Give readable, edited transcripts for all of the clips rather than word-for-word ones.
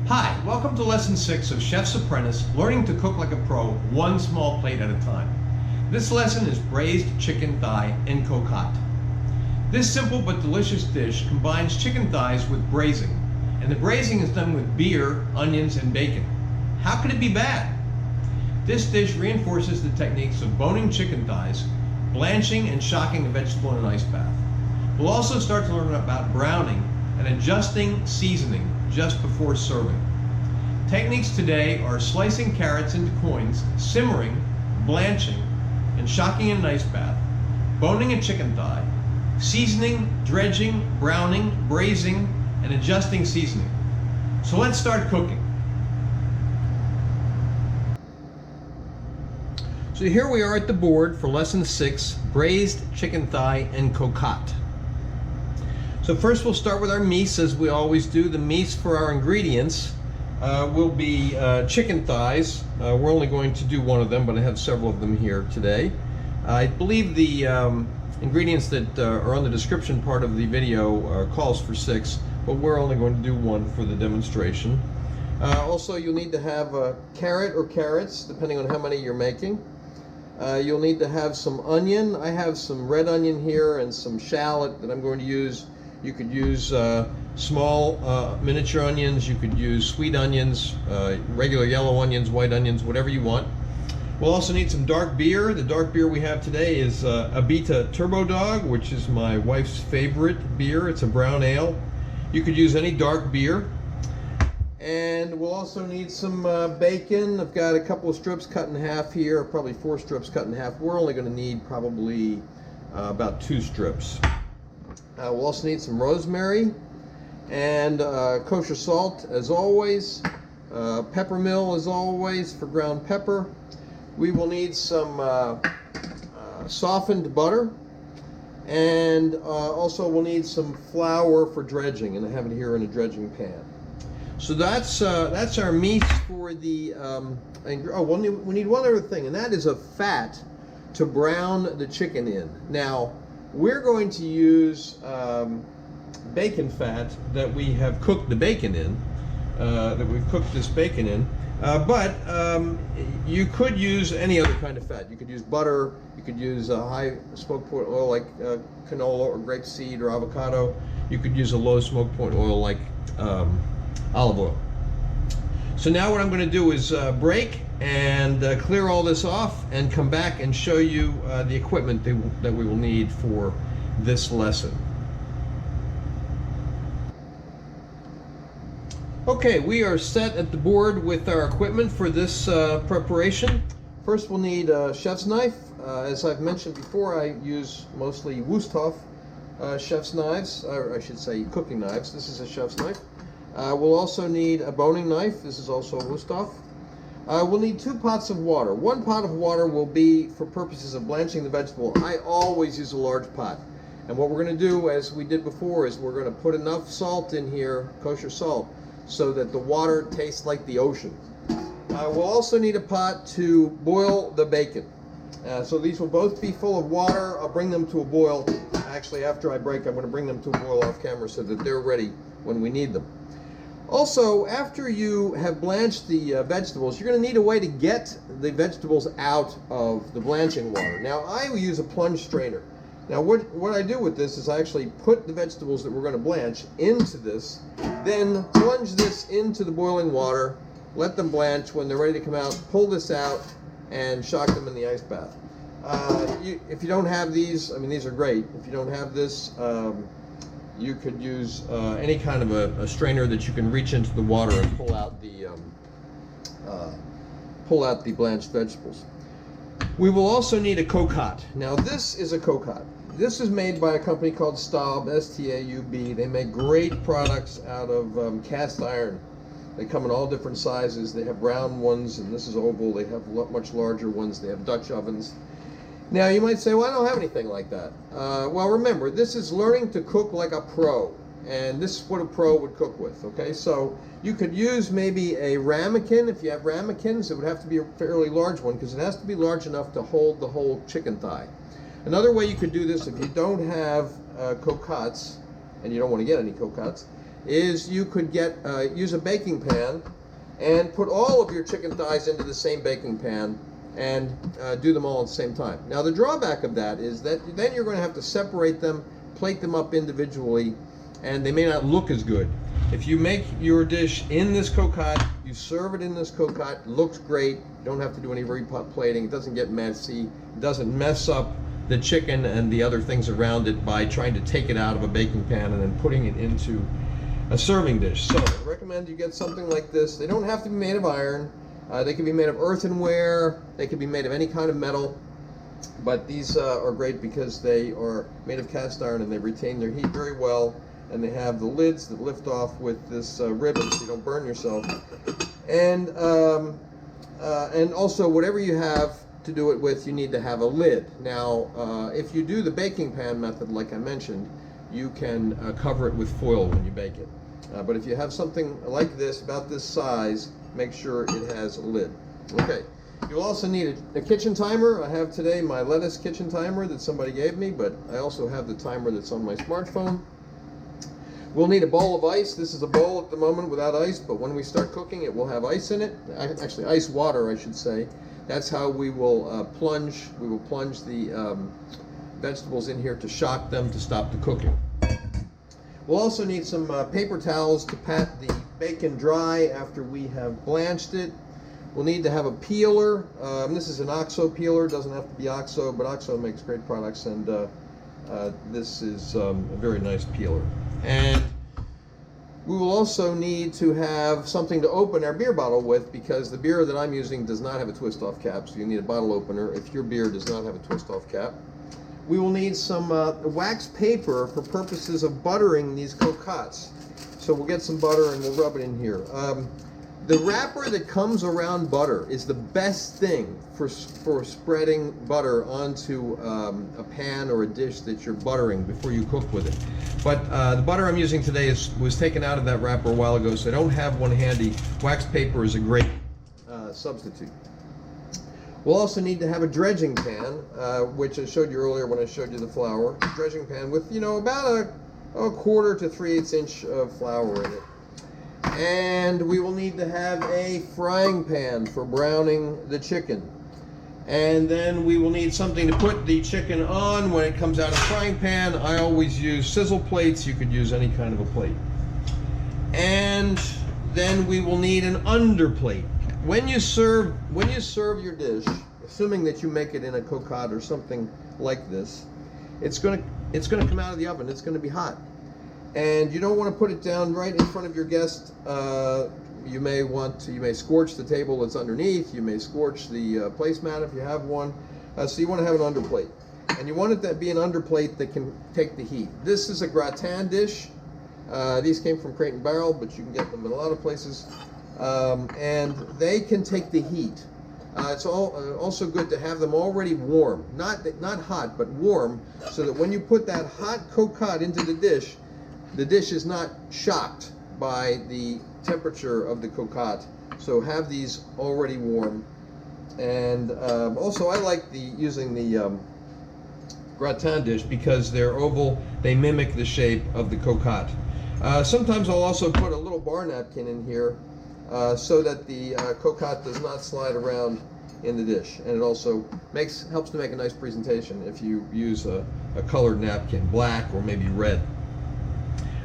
Hi, welcome to Lesson 6 of Chef's Apprentice, learning to cook like a pro, one small plate at a time. This lesson is braised chicken thigh en cocotte. This simple but delicious dish combines chicken thighs with braising, and the braising is done with beer, onions, and bacon. How could it be bad? This dish reinforces the techniques of boning chicken thighs, blanching, and shocking a vegetable in an ice bath. We'll also start to learn about browning and adjusting seasoning just before serving. Techniques today are slicing carrots into coins, simmering, blanching, and shocking in an ice bath, boning a chicken thigh, seasoning, dredging, browning, braising, and adjusting seasoning. So let's start cooking. So here we are at the board for Lesson 6, Braised Chicken Thigh en Cocotte. So first we'll start with our meats, as we always do. The meats for our ingredients will be chicken thighs. We're only going to do one of them, but I have several of them here today. I believe the ingredients that are on the description part of the video calls for 6, but we're only going to do 1 for the demonstration. Also, you'll need to have a carrot or carrots, depending on how many you're making. You'll need to have some onion. I have some red onion here and some shallot that I'm going to use. You could use small miniature onions. You could use sweet onions, regular yellow onions, white onions, whatever you want. We'll also need some dark beer. The dark beer we have today is Abita Turbo Dog, which is my wife's favorite beer. It's a brown ale. You could use any dark beer. And we'll also need some bacon. I've got a couple of strips cut in half here, probably 4 strips cut in half. We're only going to need probably about 2 strips. We'll also need some rosemary and kosher salt, as always. Peppermill, as always, for ground pepper. We will need some softened butter, and also we'll need some flour for dredging, and I have it here in a dredging pan. So that's our meat for the. We need one other thing, and that is a fat to brown the chicken in. Now, we're going to use bacon fat that we have cooked the bacon in, that we've cooked this bacon in. But you could use any other kind of fat. You could use butter. You could use a high smoke point oil like canola or grapeseed or avocado. You could use a low smoke point oil like olive oil. So now what I'm going to do is break and clear all this off and come back and show you the equipment that we will need for this lesson. Okay, we are set at the board with our equipment for this preparation. First we'll need a chef's knife. As I've mentioned before, I use mostly Wusthof chef's knives, or I should say cooking knives. This is a chef's knife. We'll also need a boning knife. This is also a Wusthof. We'll need 2 pots of water. 1 pot of water will be for purposes of blanching the vegetable. I always use a large pot. And what we're going to do, as we did before, is we're going to put enough salt in here, kosher salt, so that the water tastes like the ocean. We'll also need a pot to boil the bacon. So these will both be full of water. I'll bring them to a boil. Actually, after I break, I'm going to bring them to a boil off camera so that they're ready when we need them. Also, after you have blanched the vegetables, you're going to need a way to get the vegetables out of the blanching water. Now, I use a plunge strainer. Now, what I do with this is I actually put the vegetables that we're going to blanch into this, then plunge this into the boiling water, let them blanch. When they're ready to come out, pull this out and shock them in the ice bath. If you don't have these, I mean, these are great. If you don't have this, you could use any kind of a strainer that you can reach into the water and pull out the blanched vegetables. We will also need a cocotte. Now this is a cocotte. This is made by a company called Stout, S-T-A-U-B. They make great products out of cast iron. They come in all different sizes. They have round ones, and this is oval. They have much larger ones. They have Dutch ovens. Now you might say, well, I don't have anything like that. Well, remember, this is learning to cook like a pro, and this is what a pro would cook with, okay? So you could use maybe a ramekin. If you have ramekins, it would have to be a fairly large one because it has to be large enough to hold the whole chicken thigh. Another way you could do this, if you don't have cocottes, and you don't want to get any cocottes, is you could use a baking pan and put all of your chicken thighs into the same baking pan and do them all at the same time. Now the drawback of that is that then you're going to have to separate them, plate them up individually, and they may not look as good. If you make your dish in this cocotte, you serve it in this cocotte, looks great, you don't have to do any repot plating, it doesn't get messy, it doesn't mess up the chicken and the other things around it by trying to take it out of a baking pan and then putting it into a serving dish. So I recommend you get something like this. They don't have to be made of iron, they can be made of earthenware, they can be made of any kind of metal, but these are great because they are made of cast iron and they retain their heat very well. And they have the lids that lift off with this ribbon so you don't burn yourself. And also whatever you have to do it with, you need to have a lid. Now, if you do the baking pan method, like I mentioned, you can cover it with foil when you bake it. But if you have something like this, about this size, make sure it has a lid. Okay. You'll also need a kitchen timer. I have today my lettuce kitchen timer that somebody gave me, but I also have the timer that's on my smartphone. We'll need a bowl of ice. This is a bowl at the moment without ice, but when we start cooking it will have ice in it. Actually, ice water, I should say. That's how we will plunge. We will plunge the vegetables in here to shock them to stop the cooking. We'll also need some paper towels to pat the bacon dry after we have blanched it. We'll need to have a peeler. This is an OXO peeler. It doesn't have to be OXO, but OXO makes great products, and this is a very nice peeler. And we will also need to have something to open our beer bottle with, because the beer that I'm using does not have a twist-off cap, so you need a bottle opener if your beer does not have a twist-off cap. We will need some wax paper for purposes of buttering these cocottes. So we'll get some butter and we'll rub it in here. The wrapper that comes around butter is the best thing for spreading butter onto a pan or a dish that you're buttering before you cook with it. But the butter I'm using today was taken out of that wrapper a while ago, so I don't have one handy. Wax paper is a great substitute. We'll also need to have a dredging pan, which I showed you earlier when I showed you the flour. A dredging pan with, about a 1/4 to 3/8 inch of flour in it. And we will need to have a frying pan for browning the chicken. And then we will need something to put the chicken on when it comes out of the frying pan. I always use sizzle plates. You could use any kind of a plate. And then we will need an underplate. When you serve your dish, assuming that you make it in a cocotte or something like this, it's going to come out of the oven. It's going to be hot. And you don't want to put it down right in front of your guest. You may scorch the table that's underneath. You may scorch the placemat if you have one. So you want to have an underplate. And you want it to be an underplate that can take the heat. This is a gratin dish. These came from Crate and Barrel, but you can get them in a lot of places. And they can take the heat. It's also good to have them already warm. Not hot, but warm, so that when you put that hot cocotte into the dish is not shocked by the temperature of the cocotte. So have these already warm. And also I like using the gratin dish because they're oval. They mimic the shape of the cocotte. Sometimes I'll also put a little bar napkin in here so that the cocotte does not slide around in the dish. And it also helps to make a nice presentation if you use a colored napkin, black or maybe red.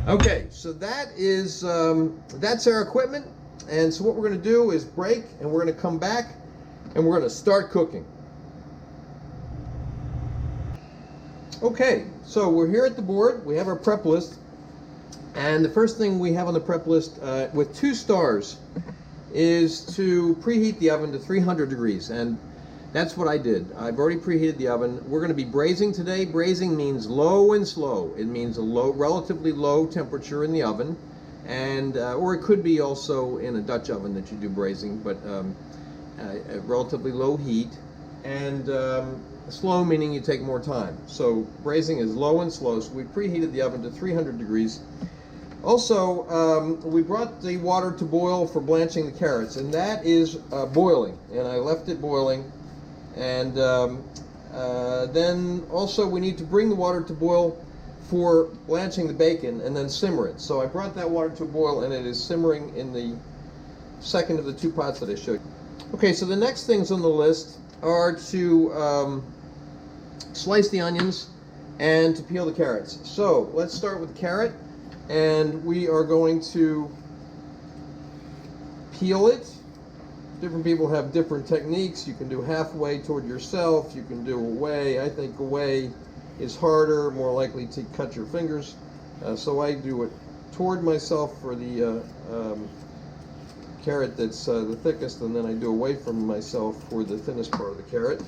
Okay, so that's our equipment, and so what we're going to do is break, and we're going to come back, and we're going to start cooking. Okay, so we're here at the board. We have our prep list, and the first thing we have on the prep list with 2 stars is to preheat the oven to 300 degrees, and that's what I did. I've already preheated the oven. We're going to be braising today. Braising means low and slow. It means a relatively low temperature in the oven, and or it could be also in a Dutch oven that you do braising, but a relatively low heat, and slow meaning you take more time. So braising is low and slow. So we preheated the oven to 300 degrees. Also, we brought the water to boil for blanching the carrots, and that is boiling, and I left it boiling. And then also we need to bring the water to boil for blanching the bacon and then simmer it. So I brought that water to a boil and it is simmering in the second of the 2 pots that I showed you. Okay, so the next things on the list are to slice the onions and to peel the carrots. So let's start with the carrot, and we are going to peel it. Different people have different techniques. You can do halfway toward yourself, you can do away. I think away is harder, more likely to cut your fingers. So I do it toward myself for the carrot that's the thickest, and then I do away from myself for the thinnest part of the carrot.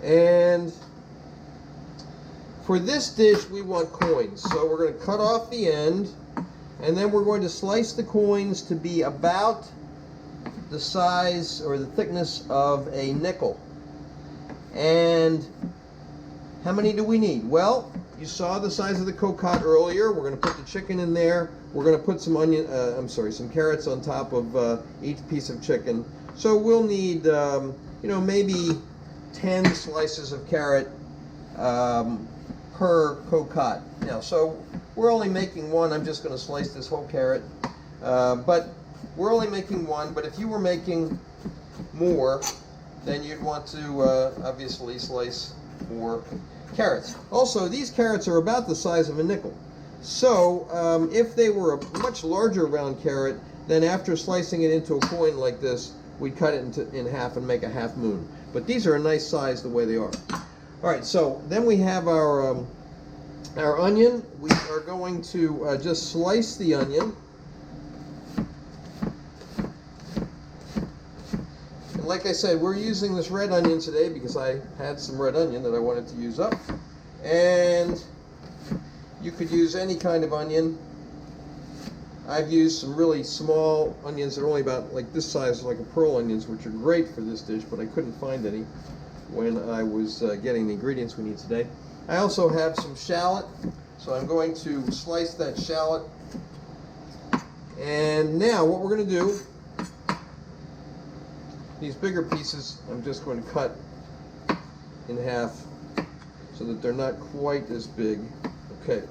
And for this dish, we want coins. So we're going to cut off the end, and then we're going to slice the coins to be about the size or the thickness of a nickel. And how many do we need? Well, you saw the size of the cocotte earlier. We're going to put the chicken in there. We're going to put some some carrots on top of each piece of chicken. So we'll need, maybe 10 slices of carrot per cocotte. Now, so we're only making one. I'm just going to slice this whole carrot, but we're only making one. But if you were making more, then you'd want to obviously slice more carrots. Also, these carrots are about the size of a nickel. So if they were a much larger round carrot, then after slicing it into a coin like this, we'd cut it in half and make a half moon. But these are a nice size the way they are. All right, so then we have our onion. We are going to just slice the onion. And like I said, we're using this red onion today because I had some red onion that I wanted to use up. And you could use any kind of onion. I've used some really small onions that are only about like this size, like a pearl onions, which are great for this dish, but I couldn't find any when I was getting the ingredients we need today. I also have some shallot, so I'm going to slice that shallot. And now what we're going to do, these bigger pieces, I'm just going to cut in half so that they're not quite as big. Okay.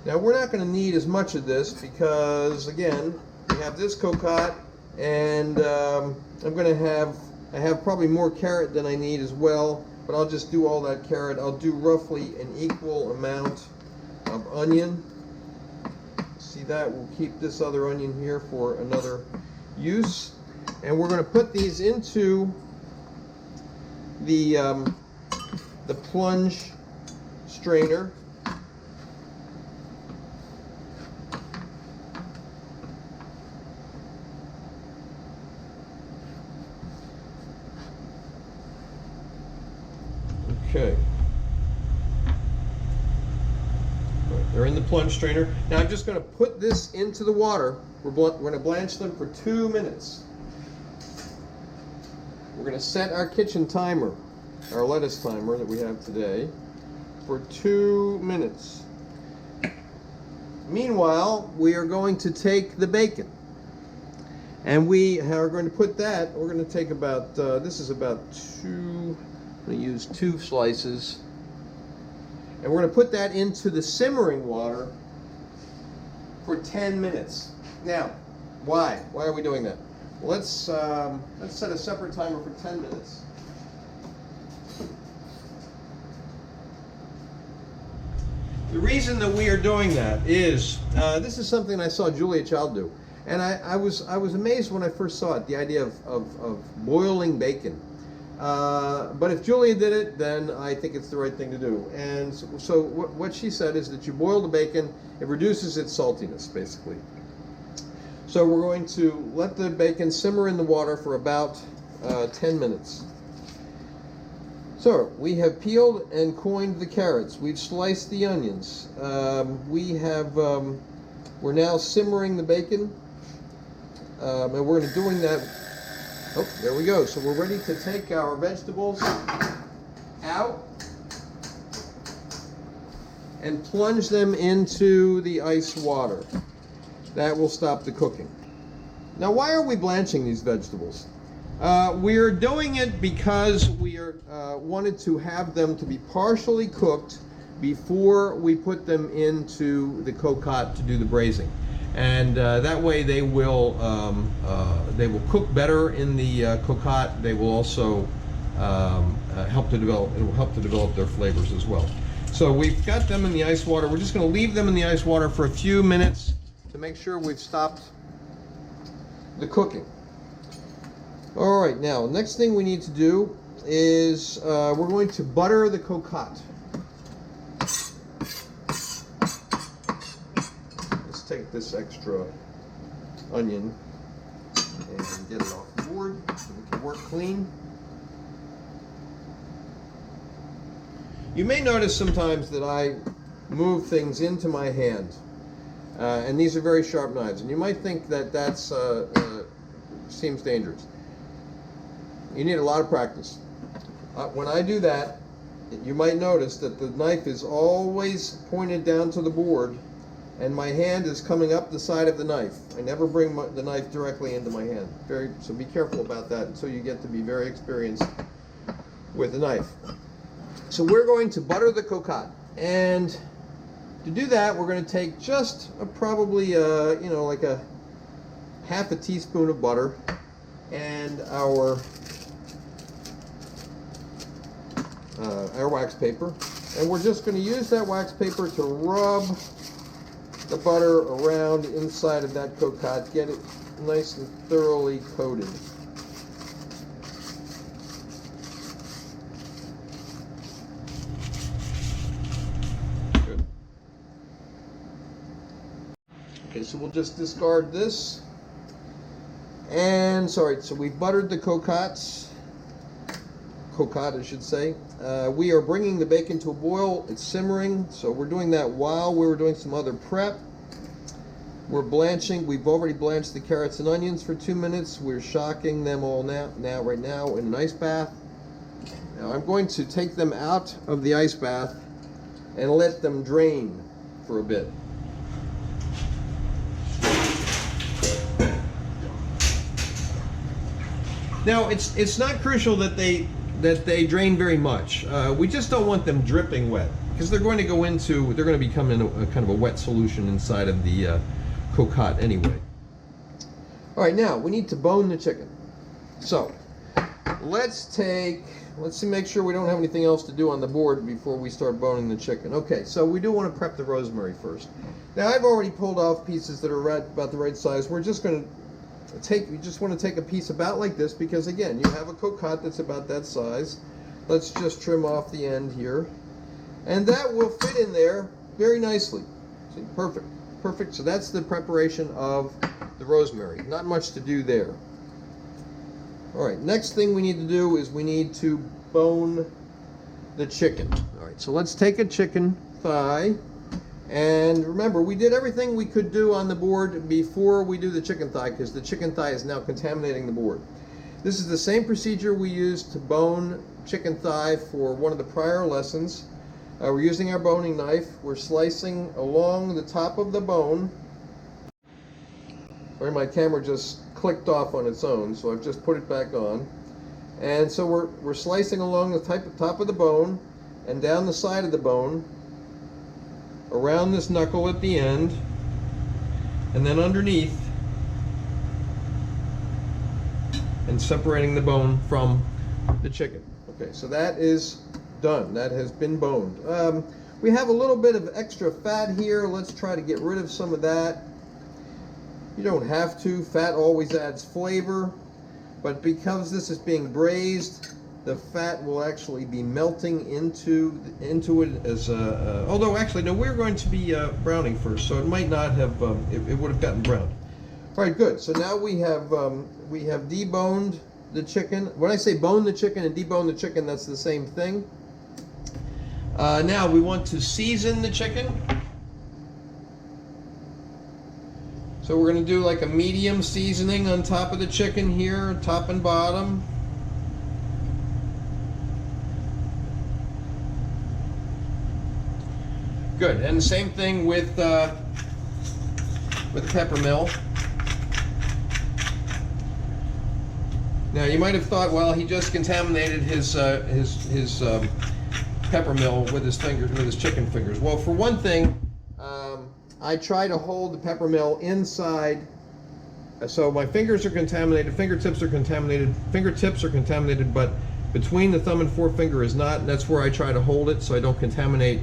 Now we're not going to need as much of this because, again, we have this cocotte, and I have probably more carrot than I need as well, but I'll just do all that carrot. I'll do roughly an equal amount of onion. See that? We'll keep this other onion here for another use. And we're going to put these into the plunge strainer. Okay. They're in the plunge strainer. Now I'm just going to put this into the water. We're going to blanch them for 2 minutes. We're going to set our kitchen timer, our lettuce timer that we have today, for 2 minutes. Meanwhile, we are going to take the bacon, and we are going to put that, we're going to take about, this is about I'm going to use 2 slices, and we're going to put that into the simmering water for 10 minutes. Now, why? Why are we doing that? Well, let's set a separate timer for 10 minutes. The reason that we are doing that is, this is something I saw Julia Child do, and I was amazed when I first saw it, the idea of boiling bacon. But if Julia did it, then I think it's the right thing to do. And so what she said is that you boil the bacon, it reduces its saltiness, basically. So we're going to let the bacon simmer in the water for about 10 minutes. So we have peeled and coined the carrots. We've sliced the onions. We're now simmering the bacon, and we're doing that. Oh, there we go. So we're ready to take our vegetables out and plunge them into the ice water. That will stop the cooking. Now, why are we blanching these vegetables? We're doing it because we wanted to have them to be partially cooked before we put them into the cocotte to do the braising, and that way they will cook better in the cocotte. They will also help to develop. It will help to develop their flavors as well. So we've got them in the ice water. We're just going to leave them in the ice water for a few minutes to make sure we've stopped the cooking. All right, now next thing we need to do is we're going to butter the cocotte. Let's take this extra onion and get it off the board so we can work clean. You may notice sometimes that I move things into my hand, and these are very sharp knives, and you might think that that's seems dangerous. You need a lot of practice. When I do that, you might notice that the knife is always pointed down to the board, and my hand is coming up the side of the knife. I never bring the knife directly into my hand. So be careful about that until you get to be very experienced with the knife. So we're going to butter the cocotte, and to do that, we're going to take just probably like a half a teaspoon of butter and our wax paper, and we're just going to use that wax paper to rub the butter around inside of that cocotte, get it nice and thoroughly coated. Good. Okay, so we'll just discard this. And so we've buttered the cocotte, I should say. We are bringing the bacon to a boil. It's simmering, so we're doing that while we were doing some other prep. We're blanching. We've already blanched the carrots and onions for 2 minutes. We're shocking them all right now in an ice bath. Now I'm going to take them out of the ice bath and let them drain for a bit. Now it's not crucial that they drain very much. We just don't want them dripping wet, because they're going to become in a kind of a wet solution inside of the cocotte anyway. All right, now we need to bone the chicken. So let's make sure we don't have anything else to do on the board before we start boning the chicken. Okay, so we do want to prep the rosemary first. Now I've already pulled off pieces that are about the right size. We're just going to you just want to take a piece about like this, because again, you have a cocotte that's about that size. Let's just trim off the end here, and that will fit in there very nicely. See, perfect. So that's the preparation of the rosemary. Not much to do there. All right, next thing we need to do is we need to bone the chicken. All right, so let's take a chicken thigh. And remember, we did everything we could do on the board before we do the chicken thigh, because the chicken thigh is now contaminating the board. This is the same procedure we used to bone chicken thigh for one of the prior lessons. We're using our boning knife. We're slicing along the top of the bone. Sorry, my camera just clicked off on its own, so I've just put it back on. And so we're slicing along the top of the bone and down the side of the bone, around this knuckle at the end, and then underneath, and separating the bone from the chicken. Okay, so that is done. That has been boned. We have a little bit of extra fat here. Let's try to get rid of some of that. You don't have to. Fat always adds flavor, but because this is being braised, the fat will actually be melting into it as although actually no, we're going to be browning first, so it might not have it would have gotten browned. All right, good. So now we have deboned the chicken. When I say bone the chicken and debone the chicken, that's the same thing. Now we want to season the chicken. So we're going to do like a medium seasoning on top of the chicken here, top and bottom. Good, and the same thing with Peppermill. Now you might have thought, well, he just contaminated his Peppermill with his fingers, with his chicken fingers. Well, for one thing, I try to hold the Peppermill inside. So my fingers are contaminated, fingertips are contaminated, but between the thumb and forefinger is not, and that's where I try to hold it so I don't contaminate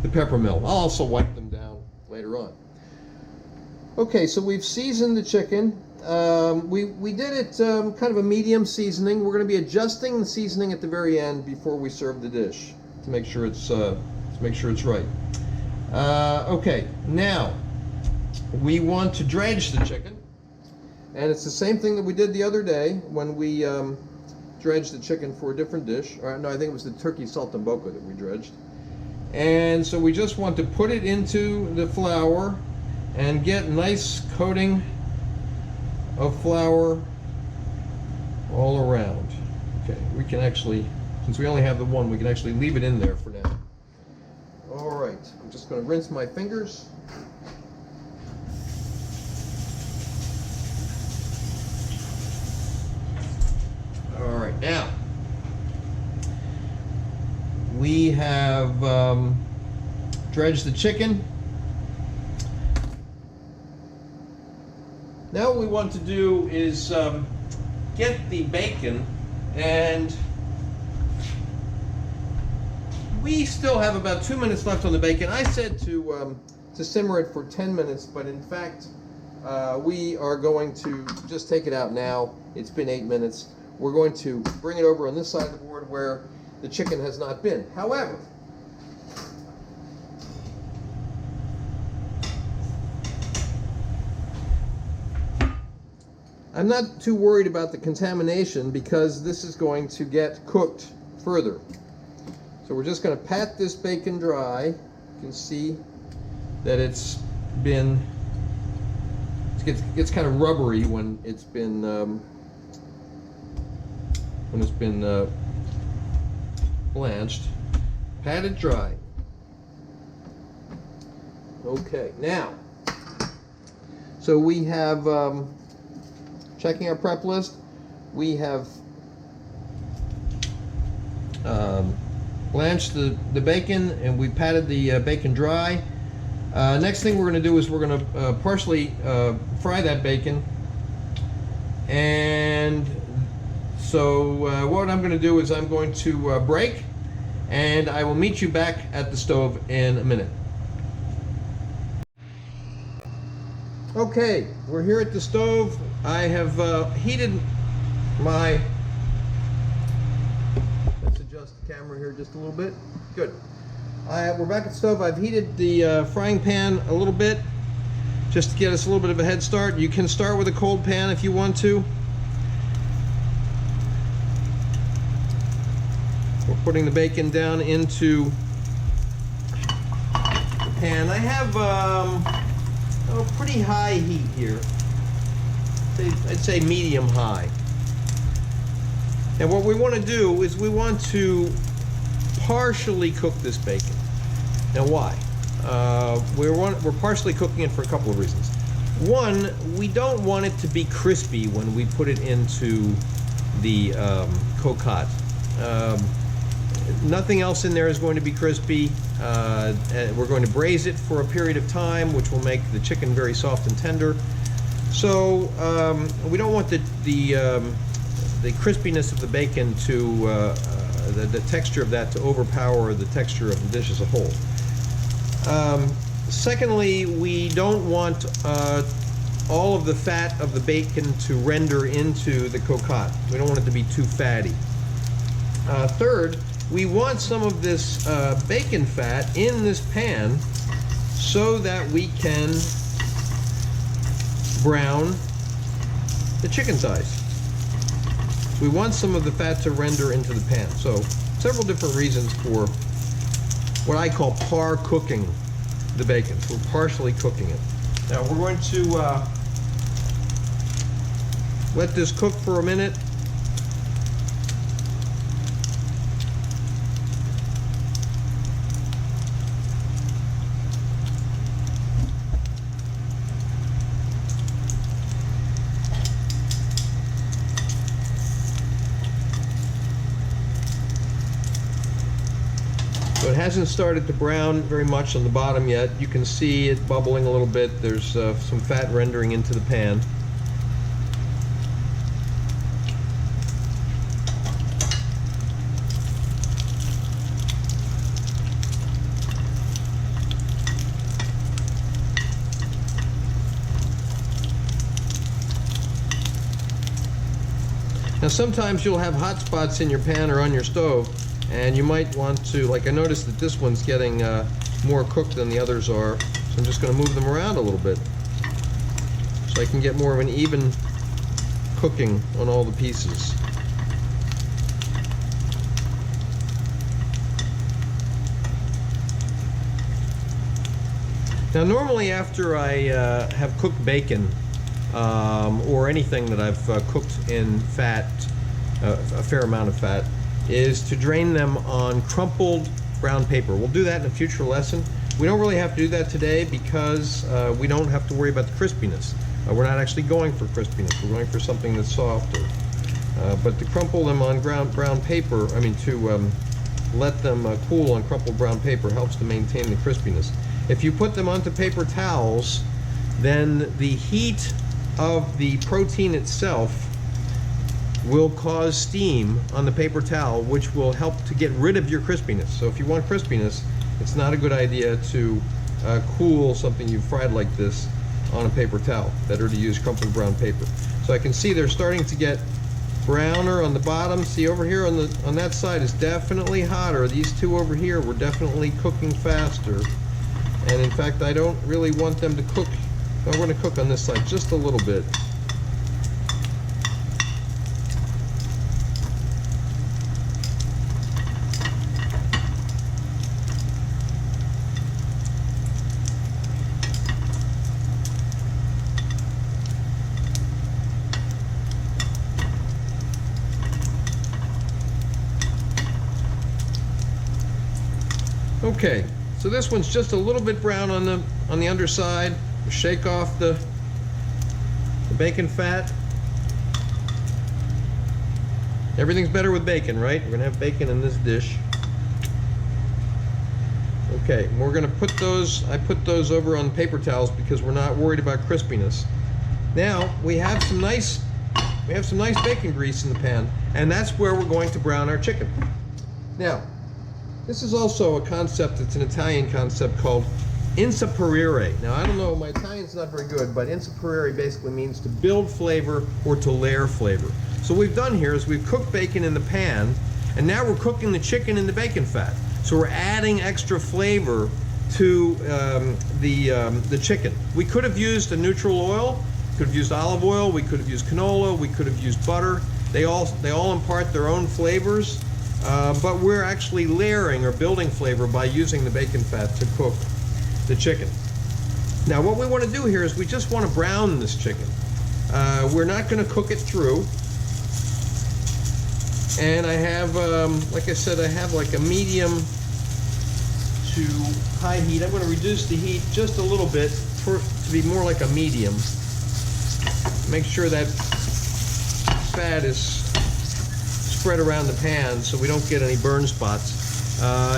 the Peppermill. I'll also wipe them down later on. Okay, so we've seasoned the chicken. We did it kind of a medium seasoning. We're going to be adjusting the seasoning at the very end before we serve the dish to make sure it's right. Okay, now we want to dredge the chicken, and it's the same thing that we did the other day when we dredged the chicken for a different dish. Or, no, I think it was the turkey saltimbocca that we dredged. And so we just want to put it into the flour and get a nice coating of flour all around. Okay, we can actually, since we only have the one, we can actually leave it in there for now. All right, I'm just going to rinse my fingers. All right, now we have dredged the chicken. Now what we want to do is get the bacon, and we still have about 2 minutes left on the bacon. I said to simmer it for 10 minutes, but in fact we are going to just take it out now. It's been 8 minutes. We're going to bring it over on this side of the board where the chicken has not been. However, I'm not too worried about the contamination because this is going to get cooked further. So we're just going to pat this bacon dry. You can see that it gets kind of rubbery when it's been blanched. Pat it dry. Okay, now, so we have checking our prep list. We have blanched the bacon, and we patted the bacon dry. Next thing we're going to do is we're going to partially fry that bacon. And so what I'm going to do is I'm going to break, and I will meet you back at the stove in a minute. Okay, we're here at the stove. I have heated my, let's adjust the camera here just a little bit. Good. We're back at the stove. I've heated the frying pan a little bit just to get us a little bit of a head start. You can start with a cold pan if you want to. We're putting the bacon down into the pan. I have pretty high heat here. I'd say medium high. And what we want to do is we want to partially cook this bacon. Now why? We're partially cooking it for a couple of reasons. One, we don't want it to be crispy when we put it into the cocotte. Nothing else in there is going to be crispy. We're going to braise it for a period of time, which will make the chicken very soft and tender. So we don't want the crispiness of the bacon to the texture of that to overpower the texture of the dish as a whole. Secondly, we don't want all of the fat of the bacon to render into the cocotte. We don't want it to be too fatty. Third, we want some of this bacon fat in this pan so that we can brown the chicken thighs. We want some of the fat to render into the pan. So several different reasons for what I call par cooking the bacon. So we're partially cooking it. Now we're going to let this cook for a minute. hasn't started to brown very much on the bottom yet. You can see it bubbling a little bit. There's some fat rendering into the pan. Now sometimes you'll have hot spots in your pan or on your stove, and you might want to, like I noticed that this one's getting more cooked than the others are, so I'm just going to move them around a little bit so I can get more of an even cooking on all the pieces. Now normally after I have cooked bacon, or anything that I've cooked in fat, a fair amount of fat, is to drain them on crumpled brown paper. We'll do that in a future lesson. We don't really have to do that today because we don't have to worry about the crispiness. We're not actually going for crispiness, we're going for something that's softer. But to crumple them on brown paper, to let them cool on crumpled brown paper helps to maintain the crispiness. If you put them onto paper towels, then the heat of the protein itself will cause steam on the paper towel, which will help to get rid of your crispiness. So if you want crispiness, it's not a good idea to cool something you've fried like this on a paper towel. Better to use crumpled brown paper. So I can see they're starting to get browner on the bottom. See over here on that side is definitely hotter. These two over here were definitely cooking faster. And in fact, I don't really want them to cook. I want to cook on this side just a little bit. Okay, so this one's just a little bit brown on the underside. Shake off the bacon fat. Everything's better with bacon, right? We're gonna have bacon in this dish. Okay, we're gonna put those, I put those over on paper towels because we're not worried about crispiness. Now we have some nice bacon grease in the pan, and that's where we're going to brown our chicken. Now, this is also a concept, it's an Italian concept called insaporire. Now I don't know, my Italian's not very good, but insaporire basically means to build flavor or to layer flavor. So what we've done here is we've cooked bacon in the pan, and now we're cooking the chicken in the bacon fat. So we're adding extra flavor to the chicken. We could have used a neutral oil, could have used olive oil, we could have used canola, we could have used butter. They all impart their own flavors, but we're actually layering or building flavor by using the bacon fat to cook the chicken. Now what we want to do here is we just want to brown this chicken. We're not going to cook it through. And I have, like I said, I have like a medium to high heat. I'm going to reduce the heat just a little bit to be more like a medium. Make sure that fat is spread around the pan so we don't get any burn spots.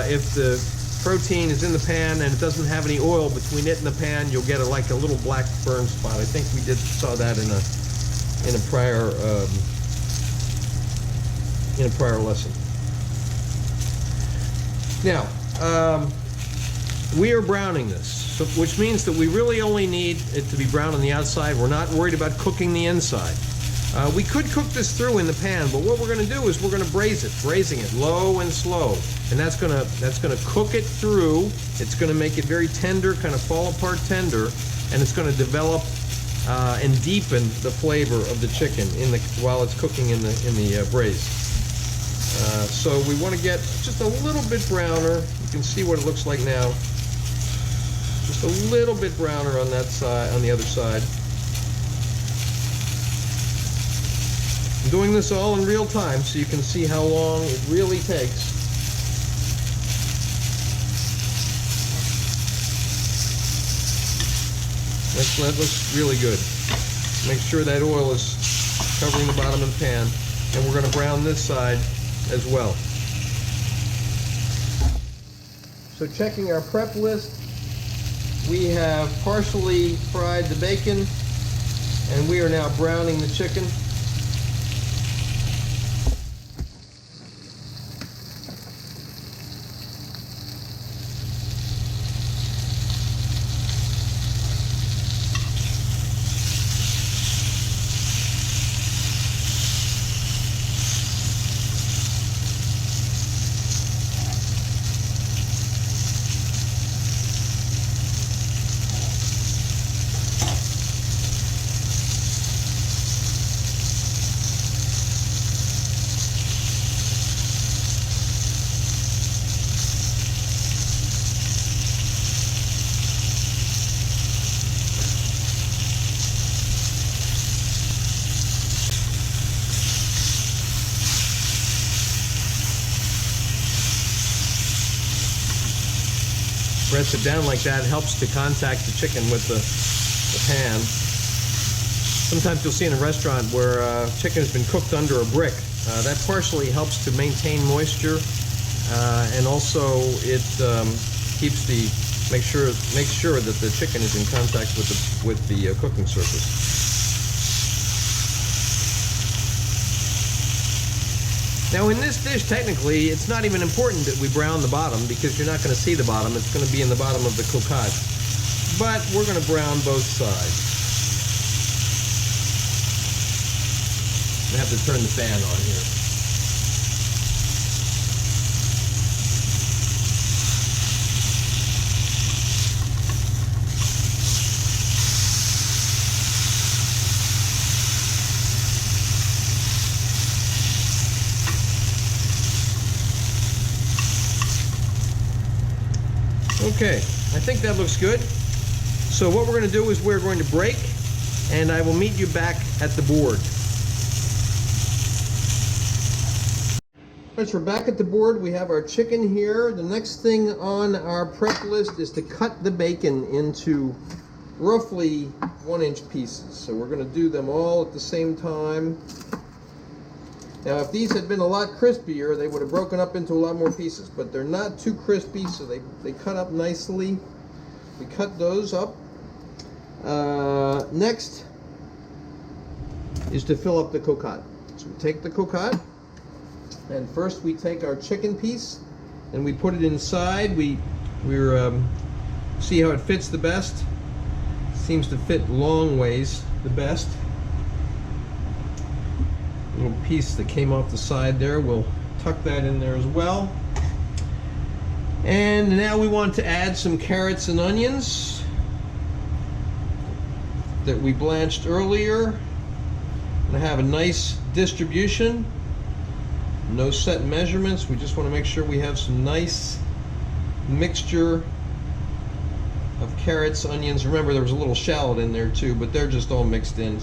If the protein is in the pan and it doesn't have any oil between it and the pan, you'll get like a little black burn spot. I think we saw that in a prior lesson. Now we are browning this, which means that we really only need it to be brown on the outside. We're not worried about cooking the inside. We could cook this through in the pan, but what we're going to do is we're going to braise it, braising it low and slow, and that's going to cook it through. It's going to make it very tender, kind of fall apart tender, and it's going to develop and deepen the flavor of the chicken while it's cooking in the braise. So we want to get just a little bit browner. You can see what it looks like now. Just a little bit browner on that side, on the other side. I'm doing this all in real time so you can see how long it really takes. That looks really good. Make sure that oil is covering the bottom of the pan, and we're going to brown this side as well. So checking our prep list, we have partially fried the bacon and we are now browning the chicken. Press it down like that. It helps to contact the chicken with the pan. Sometimes you'll see in a restaurant where chicken has been cooked under a brick. That partially helps to maintain moisture, and also it makes sure that the chicken is in contact with the cooking surface. Now in this dish, technically, it's not even important that we brown the bottom because you're not going to see the bottom. It's going to be in the bottom of the cocotte. But we're going to brown both sides. I have to turn the fan on here. Okay, I think that looks good. So what we're going to do is we're going to break, and I will meet you back at the board. Alright, so we're back at the board. We have our chicken here. The next thing on our prep list is to cut the bacon into roughly 1-inch pieces. So we're going to do them all at the same time. Now, if these had been a lot crispier, they would have broken up into a lot more pieces, but they're not too crispy, so they cut up nicely. We cut those up. Next is to fill up the cocotte. So we take the cocotte, and first we take our chicken piece, and we put it inside. We see how it fits the best. Seems to fit long ways the best. Little piece that came off the side there, we'll tuck that in there as well. And now we want to add some carrots and onions that we blanched earlier. And have a nice distribution, no set measurements. We just want to make sure we have some nice mixture of carrots, onions. Remember, there was a little shallot in there too, but they're just all mixed in.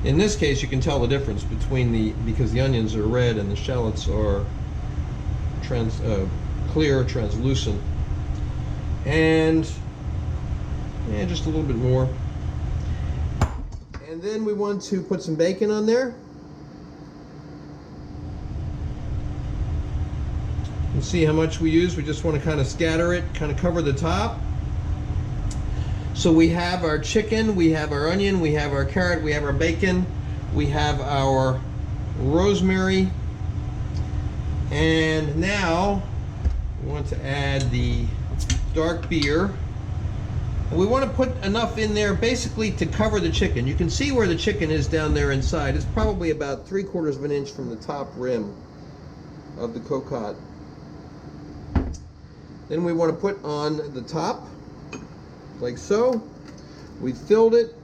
In this case, you can tell the difference between because the onions are red and the shallots are clear, translucent. And just a little bit more. And then we want to put some bacon on there. You can see how much we use. We just want to kind of scatter it, kind of cover the top. So we have our chicken, we have our onion, we have our carrot, we have our bacon, we have our rosemary, and now we want to add the dark beer. And we want to put enough in there basically to cover the chicken. You can see where the chicken is down there inside. It's probably about 3/4 of an inch from the top rim of the cocotte. Then we want to put on the top, like so. We filled it.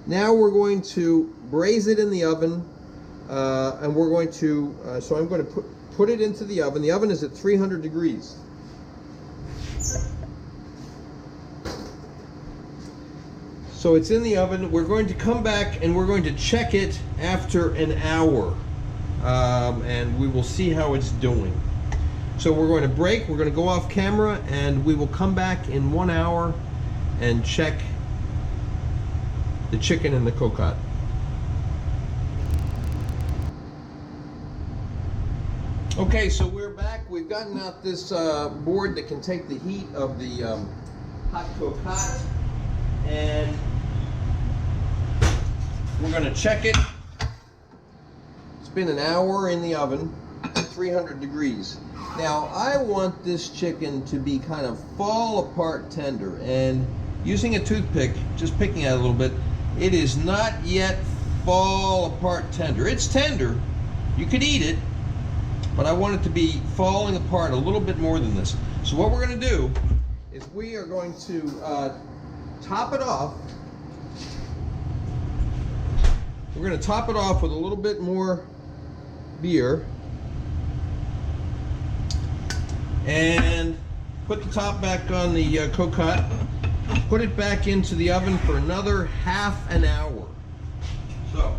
Now we're going to braise it in the oven, and we're going to, so I'm going to put it into the oven. The oven is at 300 degrees. So it's in the oven. We're going to come back and we're going to check it after an hour, and we will see how it's doing. So we're going to break, we're going to go off camera, and we will come back in 1 hour and check the chicken and the cocotte. Okay, so we're back. We've gotten out this board that can take the heat of the hot cocotte, and we're going to check it. It's been an hour in the oven at 300 degrees. Now, I want this chicken to be kind of fall apart tender, and using a toothpick, just picking at it a little bit, it is not yet fall apart tender. It's tender. You could eat it, but I want it to be falling apart a little bit more than this. So what we're going to do is we are going to top it off. We're going to top it off with a little bit more beer and put the top back on the cocotte. Put it back into the oven for another half an hour. So,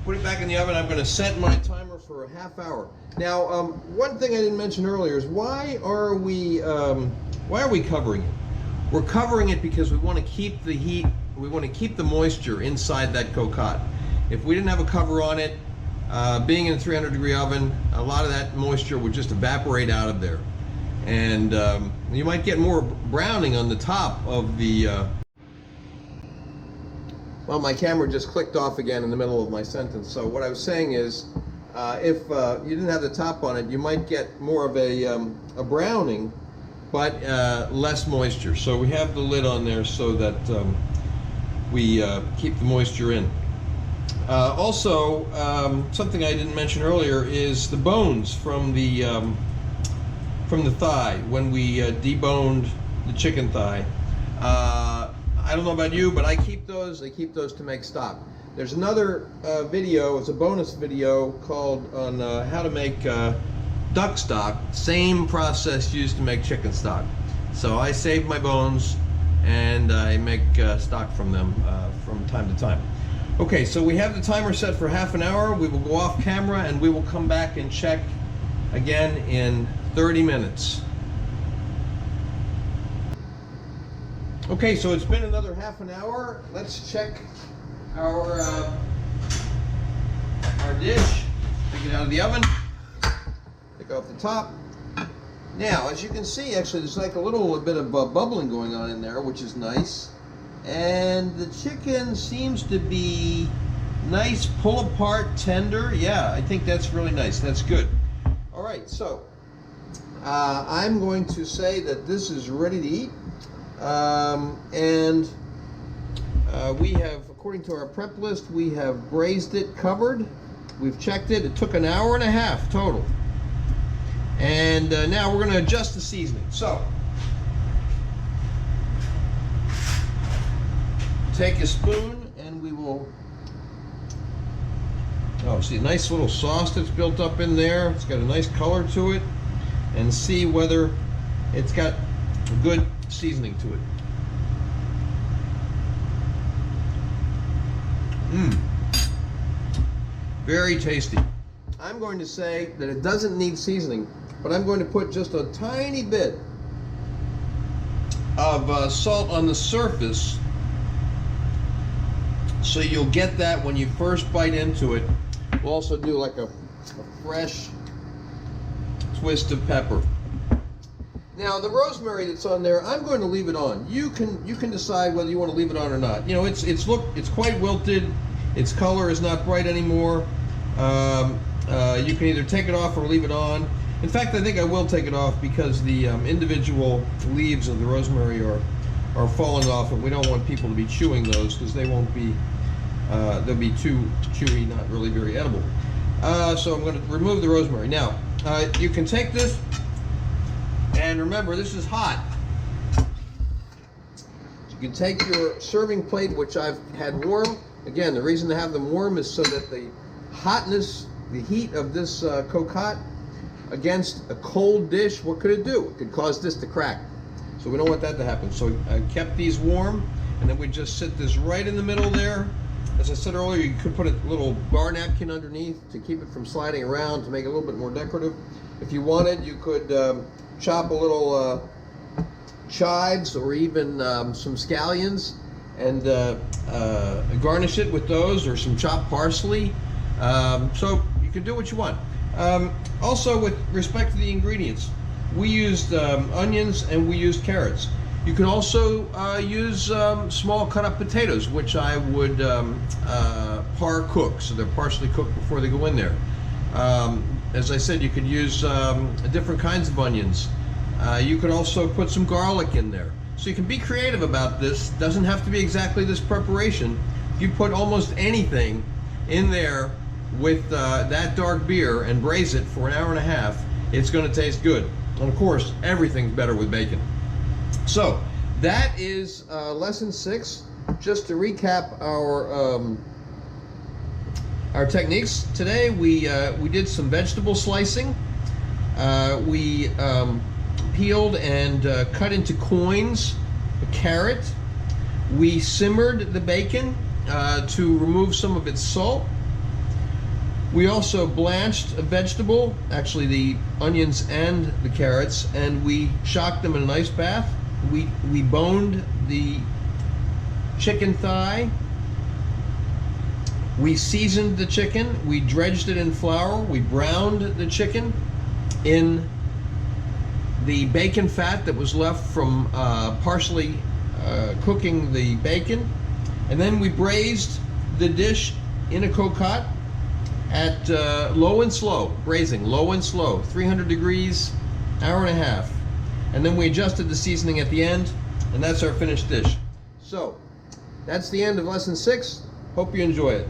put it back in the oven. I'm going to set my timer for a half hour. Now, one thing I didn't mention earlier is why are we covering it? We're covering it because we want to keep the heat. We want to keep the moisture inside that cocotte. If we didn't have a cover on it, being in a 300-degree oven, a lot of that moisture would just evaporate out of there, and you might get more browning on the top of the. Well, my camera just clicked off again in the middle of my sentence. So what I was saying is, if you didn't have the top on it, you might get more of a browning, but less moisture. So we have the lid on there so that we keep the moisture in. Also, something I didn't mention earlier is the bones from the thigh. When we deboned the chicken thigh, I don't know about you, but I keep those. I keep those to make stock. There's another video, it's a bonus video called on how to make duck stock. Same process used to make chicken stock. So I save my bones and I make stock from them from time to time. Okay, so we have the timer set for half an hour. We will go off camera and we will come back and check again in 30 minutes. Okay, so it's been another half an hour. Let's check our dish. Take it out of the oven. Take off the top. Now, as you can see, actually, there's like a little bit of bubbling going on in there, which is nice. And the chicken seems to be nice, pull apart, tender. Yeah, I think that's really nice. That's good. All right, so I'm going to say that this is ready to eat. We have, according to our prep list, we have braised it covered. We've checked it. It took an hour and a half total. And now we're going to adjust the seasoning. So, take a spoon and we will, see a nice little sauce that's built up in there. It's got a nice color to it, and see whether it's got a good seasoning to it. Very tasty. I'm going to say that it doesn't need seasoning, but I'm going to put just a tiny bit of salt on the surface, so you'll get that when you first bite into it. We'll also do like a fresh twist of pepper. Now the rosemary that's on there, I'm going to leave it on. You can decide whether you want to leave it on or not. You know, it's quite wilted. Its color is not bright anymore. You can either take it off or leave it on. In fact, I think I will take it off because the individual leaves of the rosemary are falling off, and we don't want people to be chewing those because they won't be, they'll be too chewy, not really very edible. So I'm going to remove the rosemary. Now, you can take this, and remember, this is hot. You can take your serving plate, which I've had warm. Again, the reason to have them warm is so that the hotness, the heat of this cocotte against a cold dish, what could it do? It could cause this to crack. So we don't want that to happen. So I kept these warm, and then we just sit this right in the middle there. As I said earlier, you could put a little bar napkin underneath to keep it from sliding around, to make it a little bit more decorative. If you wanted, you could chop a little chives or even some scallions and garnish it with those, or some chopped parsley. So you You can do what you want. Also, with respect to the ingredients, we used onions and we used carrots. You can also use small cut up potatoes, which I would par cook, so they're partially cooked before they go in there. As I said, you could use different kinds of onions. You could also put some garlic in there. So you can be creative about this. Doesn't have to be exactly this preparation. If you put almost anything in there with that dark beer and braise it for an hour and a half, it's going to taste good. And of course, everything's better with bacon. So that is lesson 6. Just to recap our techniques today, we did some vegetable slicing. We peeled and cut into coins a carrot. We simmered the bacon to remove some of its salt. We also blanched a vegetable, actually the onions and the carrots, and we shocked them in an ice bath. We boned the chicken thigh. We seasoned the chicken. We dredged it in flour. We browned the chicken in the bacon fat that was left from partially cooking the bacon. And then we braised the dish in a cocotte at low and slow, braising, low and slow, 300 degrees, hour and a half. And then we adjusted the seasoning at the end, and that's our finished dish. So, that's the end of lesson 6. Hope you enjoy it.